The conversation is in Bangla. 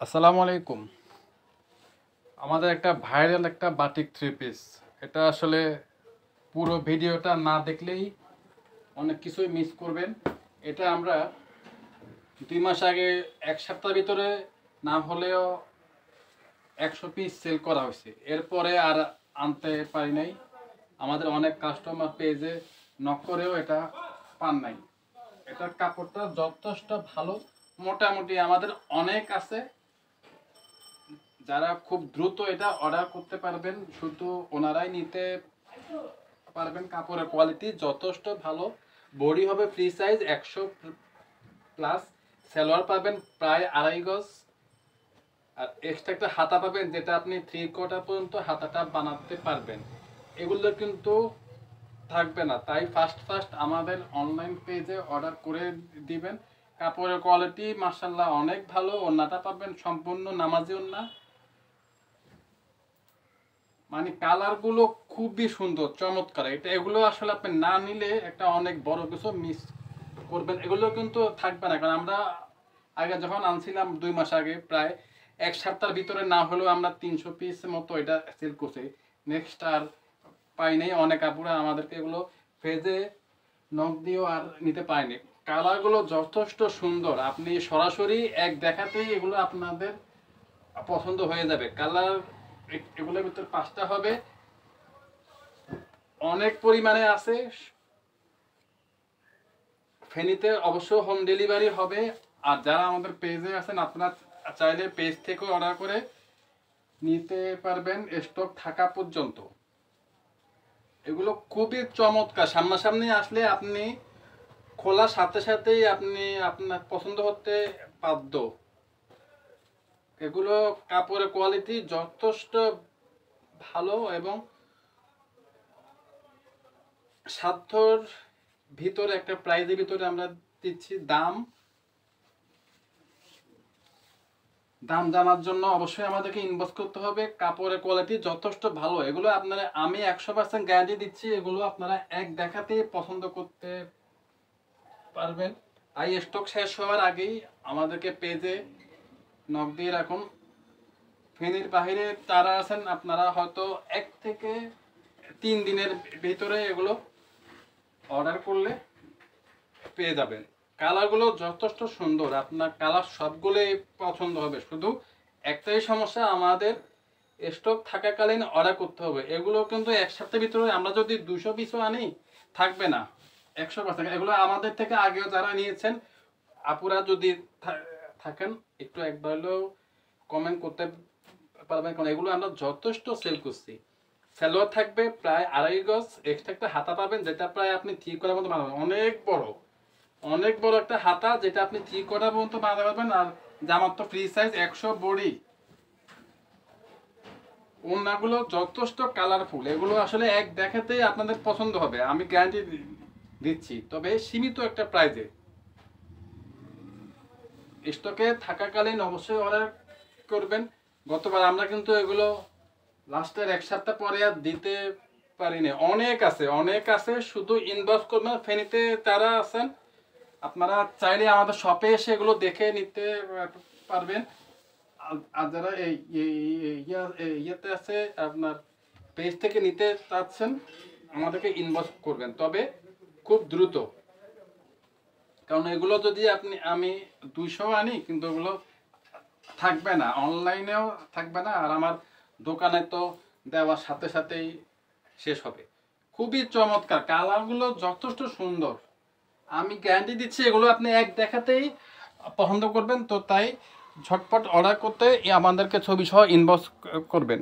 আসসালামু আলাইকুম। আমাদের একটা ভাইরাল একটা বাটিক থ্রি পিস, এটা আসলে পুরো ভিডিওটা না দেখলেই অনেক কিছুই মিস করবেন। এটা আমরা 2 মাস আগে, এক সপ্তাহের ভিতরে না হলেও 100 পিস সেল করা হয়েছে। এরপরে আর আনতে পারি নাই। আমাদের অনেক কাস্টমার পেজে নক করেও এটা পান নাই। এটার কাপড়টা যথেষ্ট ভালো, মোটামুটি আমাদের অনেক আছে। যারা খুব দ্রুত এটা অর্ডার করতে পারবেন, শুধু ওনারাই নিতে পারবেন। কাপড়ের কোয়ালিটি যথেষ্ট ভালো। বডি হবে ফ্রি সাইজ 100+। সালোয়ার পাবেন প্রায় 2.5 গজ। আর এক্সট্রা একটা হাতা পাবেন, যেটা আপনি 3/4 পর্যন্ত হাতাটা বানাতে পারবেন। এগুলো কিন্তু থাকবে না, তাই ফার্স্ট আমাদের অনলাইন পেজে অর্ডার করে দিবেন। কাপড়ের কোয়ালিটি মাশাআল্লাহ অনেক ভালো। ওন্নাটা পাবেন সম্পূর্ণ নামাজি ওন্না, মানে কালার গুলো খুবই সুন্দর, চমৎকার। এগুলো আসলে আপনি না নিলে একটা অনেক বড় কিছু মিস করবেন। এগুলো কিন্তু থাকবে না, কারণ আমরা আগে যখন আনছিলাম 2 মাস আগে, প্রায় এক সপ্তাহের ভিতরে না হলেও আমরা 300 পিস মতো এটা সেল করছি। নেক্সট আর পাই নাই। অনেক আপুরা আমাদেরকে এগুলো ফেজে নখ দিয়েও আর নিতে পারেনি। কালারগুলো যথেষ্ট সুন্দর, আপনি সরাসরি এক দেখাতেই এগুলো আপনাদের পছন্দ হয়ে যাবে। কালার এগুলোর ভিতর 5টা হবে, অনেক পরিমাণে আছে। ফেনীতে অবশ্য হোম ডেলিভারি হবে। আর যারা আমাদের পেজে আছেন, আপনারা চাইলে পেজ থেকে অর্ডার করে নিতে পারবেন স্টক থাকা পর্যন্ত। এগুলো খুবই চমৎকার, সামনাসামনি আসলে আপনি খোলার সাথে সাথেই আপনি আপনার পছন্দ হতে বাধ্য। এগুলো কাপড়ের কোয়ালিটি যথেষ্ট ভালো এবং সাধ্যর ভিতরে, একটা প্রাইজের ভিতরে আমরা দিচ্ছি। দাম জানার জন্য অবশ্যই আমাদেরকে ইনবক্স করতে হবে। কাপড়ের কোয়ালিটি যথেষ্ট ভালো। এগুলো আপনারা, আমি 100% গ্যারান্টি দিচ্ছি, এগুলো আপনারা এক দেখাতেই পছন্দ করতে পারবেন। তাই স্টক শেষ হওয়ার আগেই আমাদেরকে পেজে নক দিয়ে রাখুন। ফেনীর বাহিরে যারা আছেন, আপনারা হয়তো 1 থেকে 3 দিনের ভিতরে এগুলো অর্ডার করলে পেয়ে যাবেন। কালারগুলো যথেষ্ট সুন্দর, আপনার কালার সবগুলোই পছন্দ হবে। শুধু একটাই সমস্যা, আমাদের স্টক থাকাকালীন অর্ডার করতে হবে। এগুলো কিন্তু এক সপ্তাহের ভিতরে আমরা যদি 200 পিসও আনি, থাকবে না 100%। এগুলো আমাদের থেকে আগেও যারা নিয়েছেন আপুরা যদি থাকেন, একটু একবার হলেও কমেন্ট করতে পারবেন, কারণ এগুলো আমরা যথেষ্ট সেল করছি। সালোয়ার থাকবে প্রায় 2.5 গজ, এক্সট্রা একটা হাতা পাবেন, যেটা প্রায় আপনি 3/4 মতো বানাবেন। অনেক বড় একটা হাতা, যেটা আপনি 3/4 পর্যন্ত বানাতে পারবেন। আর জামার তো ফ্রি সাইজ 100 বডি। ওড়নাগুলো যথেষ্ট কালারফুল। এগুলো আসলে এক দেখাতেই আপনাদের পছন্দ হবে, আমি গ্যারান্টি দিচ্ছি। তবে সীমিত একটা প্রাইজে, স্টকে থাকাকালীন অবশ্যই অর্ডার করবেন। গতবার আমরা কিন্তু এগুলো লাস্টের 1 সপ্তাহ পরে আর দিতে পারিনি। অনেক আছে, শুধু ইনবক্স করবেন। ফেনীতে যারা আছেন, আপনারা চাইলে আমাদের শপে এসে এগুলো দেখে নিতে পারবেন। আর যারা ইয়েতে আছে, আপনার পেজ থেকে নিতে চাচ্ছেন, আমাদেরকে ইনবক্স করবেন, তবে খুব দ্রুত। কারণ এগুলো যদি আমি 200 আনি, কিন্তু ওগুলো থাকবে না, অনলাইনেও থাকবে না, আর আমার দোকানে তো দেওয়ার সাথে সাথেই শেষ হবে। খুবই চমৎকার, কালারগুলো যথেষ্ট সুন্দর। আমি গ্যারান্টি দিচ্ছি এগুলো আপনি এক দেখাতেই পছন্দ করবেন। তো তাই ঝটপট অর্ডার করতে আমাদেরকে ছবি সহ ইনবক্স করবেন।